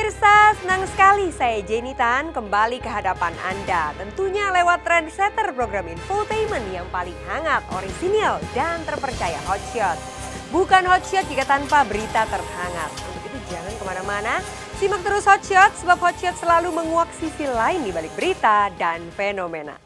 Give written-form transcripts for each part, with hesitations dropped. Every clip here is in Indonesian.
Pemirsa, senang sekali saya Jenny Tan kembali ke hadapan Anda. Tentunya lewat trendsetter program infotainment yang paling hangat, orisinil, dan terpercaya Hotshot. Bukan Hotshot jika tanpa berita terhangat. Untuk itu jangan kemana-mana, simak terus Hotshot sebab Hotshot selalu menguak sisi lain di balik berita dan fenomena.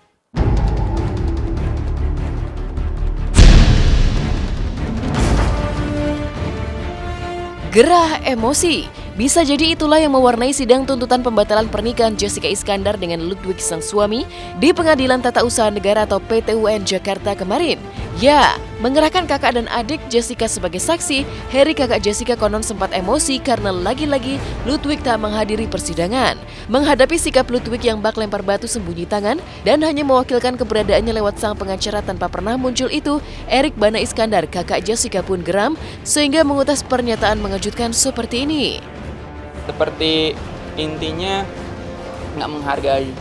Gerah emosi, bisa jadi itulah yang mewarnai sidang tuntutan pembatalan pernikahan Jessica Iskandar dengan Ludwig sang suami di Pengadilan Tata Usaha Negara atau PT UN Jakarta kemarin. Ya, mengerahkan kakak dan adik Jessica sebagai saksi, Harry kakak Jessica konon sempat emosi karena lagi-lagi Ludwig tak menghadiri persidangan. Menghadapi sikap Ludwig yang bak lempar batu sembunyi tangan dan hanya mewakilkan keberadaannya lewat sang pengacara tanpa pernah muncul itu, Erik Bana Iskandar kakak Jessica pun geram sehingga mengutas pernyataan mengejutkan seperti ini. Seperti intinya nggak menghargai.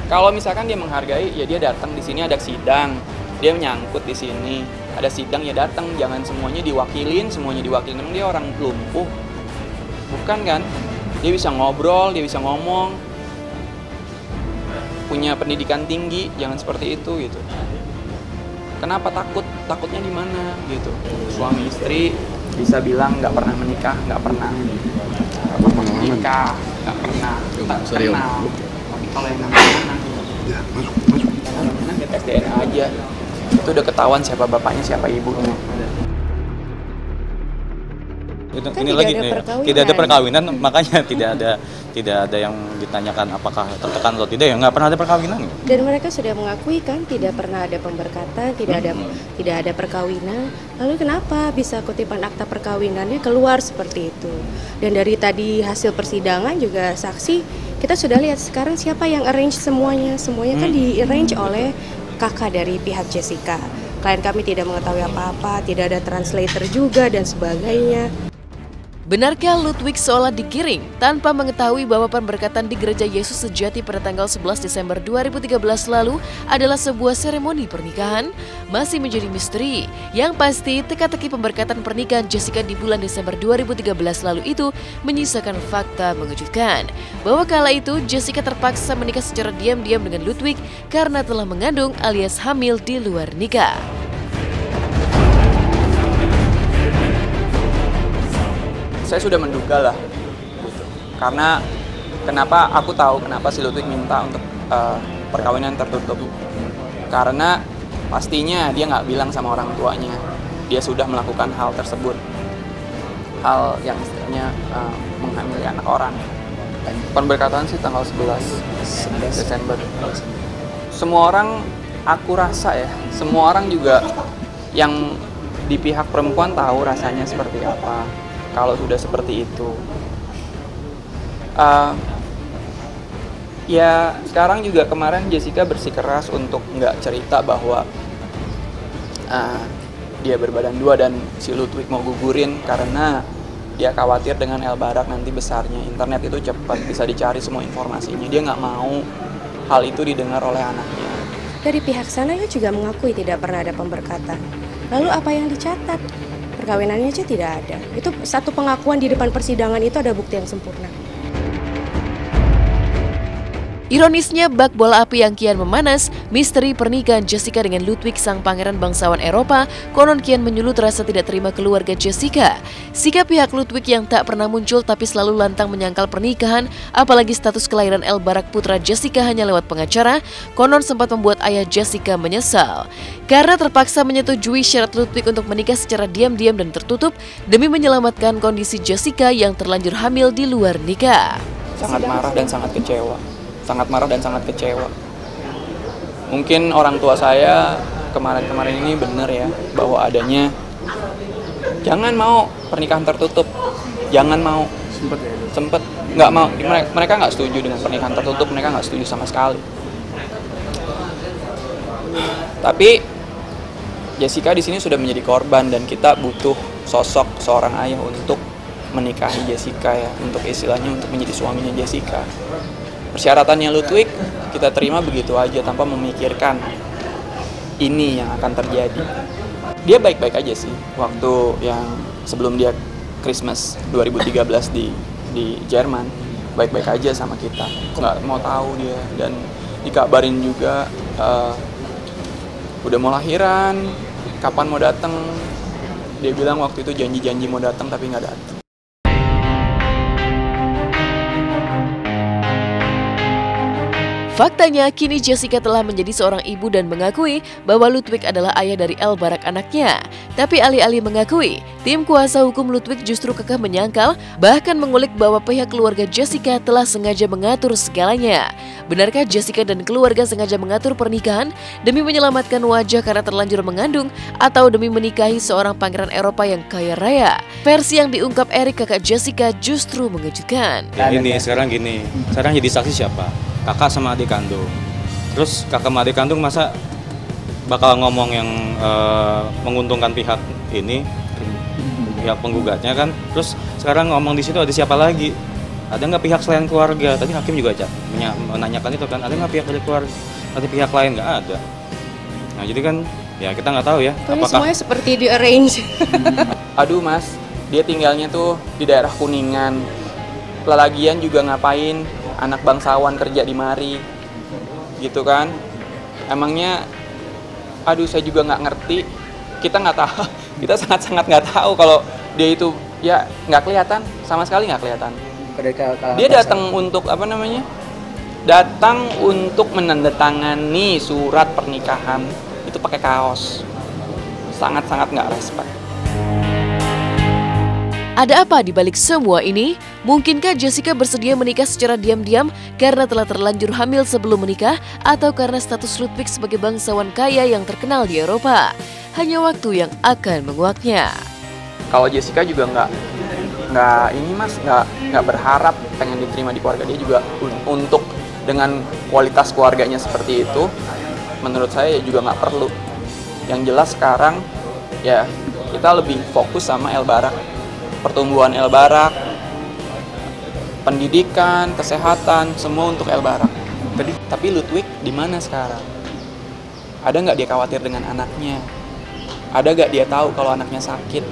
Kalau misalkan dia menghargai, ya dia datang di sini ada sidang. Dia menyangkut di sini, ada sidang ya datang, jangan semuanya diwakilin, Memang dia orang lumpuh, bukan kan? Dia bisa ngobrol, dia bisa ngomong, punya pendidikan tinggi, jangan seperti itu gitu. Kenapa takut? Takutnya di mana gitu? Suami istri bisa bilang nggak pernah menikah, nggak pernah nikah, nggak pernah kenal. Tapi kalau yang namanya dia tes DNA aja. Itu udah ketahuan siapa bapaknya, siapa ibunya. Ini lagi tidak ada perkawinan, makanya tidak ada yang ditanyakan apakah tertekan atau tidak, ya nggak pernah ada perkawinan. Dan mereka sudah mengakui kan tidak pernah ada pemberkatan, tidak ada perkawinan. Lalu kenapa bisa kutipan akta perkawinannya keluar seperti itu? Dan dari tadi hasil persidangan juga saksi kita sudah lihat sekarang siapa yang arrange semuanya kan di-arrange oleh kakak dari pihak Jessica. Klien kami tidak mengetahui apa-apa, tidak ada translator juga dan sebagainya. Benarkah Ludwig seolah digiring tanpa mengetahui bahwa pemberkatan di Gereja Yesus Sejati pada tanggal 11 Desember 2013 lalu adalah sebuah seremoni pernikahan? Masih menjadi misteri. Yang pasti, teka-teki pemberkatan pernikahan Jessica di bulan Desember 2013 lalu itu menyisakan fakta mengejutkan. Bahwa kala itu Jessica terpaksa menikah secara diam-diam dengan Ludwig karena telah mengandung alias hamil di luar nikah. Saya sudah menduga lah, gitu. Karena kenapa aku tahu kenapa si Ludwig minta untuk perkawinan tertutup. Karena pastinya dia nggak bilang sama orang tuanya, dia sudah melakukan hal tersebut. Hal yang istilahnya menghamili anak orang. Pemberkatan sih tanggal 11 Desember. Semua orang, aku rasa ya, semua orang juga yang di pihak perempuan tahu rasanya seperti apa. Kalau sudah seperti itu, ya sekarang juga kemarin Jessica bersikeras untuk nggak cerita bahwa dia berbadan dua dan si Ludwig mau gugurin karena dia khawatir dengan El Barak nanti besarnya. Internet itu cepat, bisa dicari semua informasinya. Dia nggak mau hal itu didengar oleh anaknya. Dari pihak sana juga mengakui tidak pernah ada pemberkatan. Lalu apa yang dicatat? Perkawinannya aja tidak ada. Itu satu pengakuan di depan persidangan itu ada bukti yang sempurna. Ironisnya, bak bola api yang kian memanas, misteri pernikahan Jessica dengan Ludwig sang pangeran bangsawan Eropa konon kian menyulut rasa tidak terima keluarga Jessica. Sikap pihak Ludwig yang tak pernah muncul tapi selalu lantang menyangkal pernikahan, apalagi status kelahiran El Barak putra Jessica hanya lewat pengacara, konon sempat membuat ayah Jessica menyesal. Karena terpaksa menyetujui syarat Ludwig untuk menikah secara diam-diam dan tertutup demi menyelamatkan kondisi Jessica yang terlanjur hamil di luar nikah. Sangat marah dan sangat kecewa. Mungkin orang tua saya kemarin ini benar ya, bahwa adanya jangan mau pernikahan tertutup, jangan mau. Sempet nggak mau, mereka nggak setuju dengan pernikahan tertutup, mereka nggak setuju sama sekali. Tapi Jessica di sini sudah menjadi korban dan kita butuh sosok seorang ayah untuk menikahi Jessica ya, untuk istilahnya untuk menjadi suaminya Jessica. Persyaratannya Ludwig kita terima begitu aja tanpa memikirkan ini yang akan terjadi. Dia baik-baik aja sih waktu yang sebelum dia Christmas 2013 di Jerman. baik-baik aja sama kita, nggak mau tahu dia. Dan dikabarin juga udah mau lahiran, kapan mau datang. Dia bilang waktu itu janji-janji mau datang tapi nggak datang. Faktanya, kini Jessica telah menjadi seorang ibu dan mengakui bahwa Ludwig adalah ayah dari El Barak anaknya. Tapi alih-alih mengakui, tim kuasa hukum Ludwig justru kekeh menyangkal, bahkan mengulik bahwa pihak keluarga Jessica telah sengaja mengatur segalanya. Benarkah Jessica dan keluarga sengaja mengatur pernikahan demi menyelamatkan wajah karena terlanjur mengandung atau demi menikahi seorang pangeran Eropa yang kaya raya? Versi yang diungkap Eric, kakak Jessica, justru mengejutkan. Ya sekarang jadi saksi siapa? Kakak sama adik kandung. Terus kakak sama adik kandung masa bakal ngomong yang menguntungkan pihak ini, pihak penggugatnya kan. Terus sekarang ngomong di situ ada siapa lagi? Ada nggak pihak selain keluarga? Tadi hakim juga menanyakan itu kan, ada nggak pihak dari keluarga? Ada pihak lain? Nggak ada. Nah jadi kan ya kita nggak tahu ya. Apakah semuanya seperti di arrange? Aduh mas, dia tinggalnya tuh di daerah Kuningan. Lelagian juga ngapain anak bangsawan kerja di mari, gitu kan? Emangnya, aduh saya juga nggak ngerti. Kita nggak tahu, kita sangat-sangat nggak tahu kalau dia itu ya nggak kelihatan, sama sekali nggak kelihatan. Dia datang untuk apa namanya? Datang untuk menandatangani surat pernikahan itu pakai kaos. Sangat-sangat nggak respect. Ada apa di balik semua ini? Mungkinkah Jessica bersedia menikah secara diam-diam karena telah terlanjur hamil sebelum menikah atau karena status Ludwig sebagai bangsawan kaya yang terkenal di Eropa? Hanya waktu yang akan menguaknya. Kalau Jessica juga nggak berharap pengen diterima di keluarga dia juga untuk dengan kualitas keluarganya seperti itu. Menurut saya juga nggak perlu. Yang jelas sekarang ya kita lebih fokus sama El Barak. Pertumbuhan El Barak, pendidikan, kesehatan, semua untuk El Barak. Tapi Ludwig di mana sekarang? Ada nggak dia khawatir dengan anaknya? Ada nggak dia tahu kalau anaknya sakit?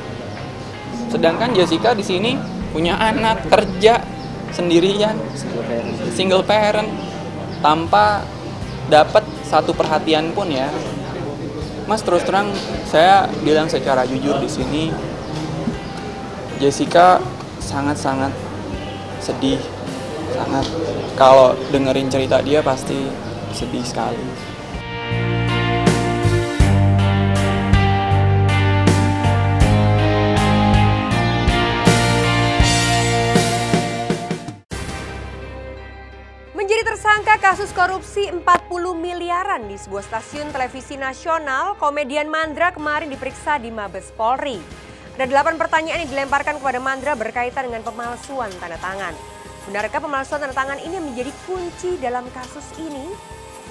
Sedangkan Jessica di sini punya anak, kerja sendirian, single parent, tanpa dapat satu perhatian pun ya. Mas terus terang saya bilang secara jujur di sini. Jessica sangat-sangat sedih, kalau dengerin cerita dia pasti sedih sekali. Menjadi tersangka kasus korupsi 40 miliaran di sebuah stasiun televisi nasional, komedian Mandra kemarin diperiksa di Mabes Polri. Ada 8 pertanyaan yang dilemparkan kepada Mandra berkaitan dengan pemalsuan tanda tangan. Benarkah pemalsuan tanda tangan ini menjadi kunci dalam kasus ini?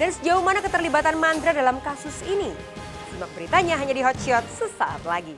Dan sejauh mana keterlibatan Mandra dalam kasus ini? Simak beritanya hanya di Hotshot sesaat lagi.